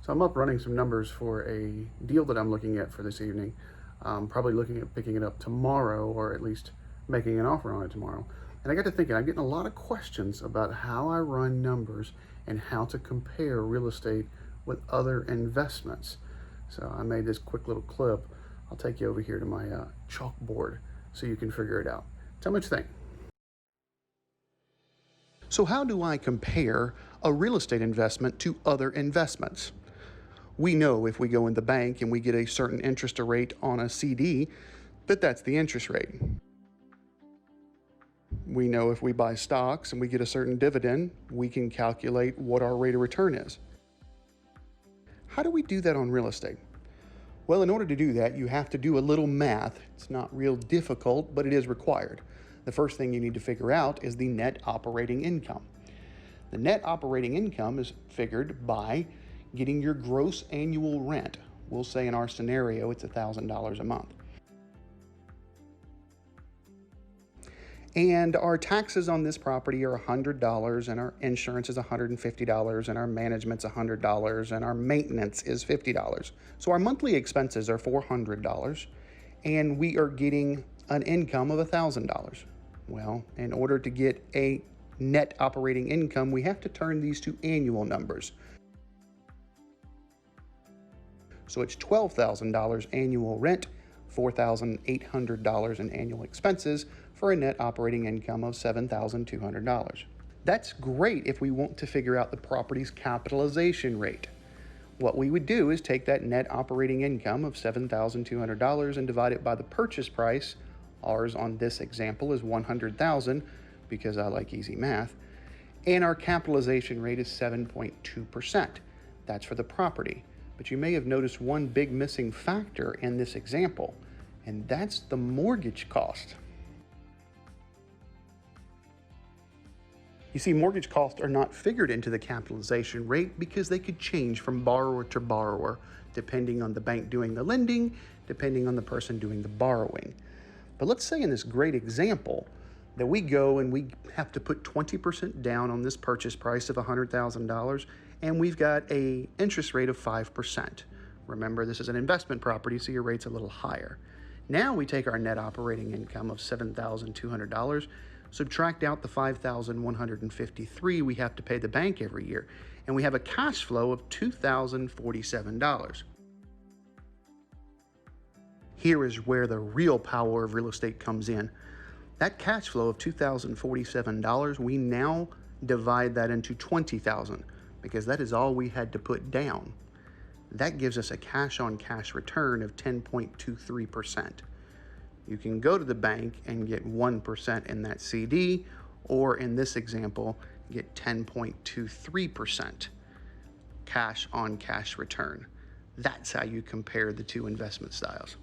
So I'm up running some numbers for a deal that I'm looking at for this evening. Probably looking at picking it up tomorrow, or at least making an offer on it tomorrow. And I got to thinking, I'm getting a lot of questions about how I run numbers and how to compare real estate with other investments. So I made this quick little clip. I'll take you over here to my chalkboard so you can figure it out. Tell me what you think. So how do I compare a real estate investment to other investments? We know if we go in the bank and we get a certain interest rate on a CD, that's the interest rate. We know if we buy stocks and we get a certain dividend, we can calculate what our rate of return is. How do we do that on real estate? Well, in order to do that, you have to do a little math. It's not real difficult, but it is required. The first thing you need to figure out is the net operating income. The net operating income is figured by getting your gross annual rent. We'll say in our scenario, it's $1,000 a month. And our taxes on this property are $100, and our insurance is $150, and our management's $100, and our maintenance is $50. So our monthly expenses are $400, and we are getting an income of $1,000. Well, in order to get a net operating income, we have to turn these to annual numbers. So it's $12,000 annual rent, $4,800 in annual expenses for a net operating income of $7,200. That's great if we want to figure out the property's capitalization rate. What we would do is take that net operating income of $7,200 and divide it by the purchase price. Ours on this example is $100,000 because I like easy math. And our capitalization rate is 7.2%. That's for the property. But you may have noticed one big missing factor in this example, and that's the mortgage cost. You see, mortgage costs are not figured into the capitalization rate because they could change from borrower to borrower, depending on the bank doing the lending, depending on the person doing the borrowing. But let's say in this great example that we go and we have to put 20% down on this purchase price of $100,000, and we've got an interest rate of 5%. Remember, this is an investment property, so your rate's a little higher. Now we take our net operating income of $7,200, subtract out the $5,153 we have to pay the bank every year, and we have a cash flow of $2,047. Here is where the real power of real estate comes in. That cash flow of $2,047, we now divide that into $20,000 because that is all we had to put down. That gives us a cash-on-cash return of 10.23%. You can go to the bank and get 1% in that CD, or in this example, get 10.23% cash-on-cash return. That's how you compare the two investment styles.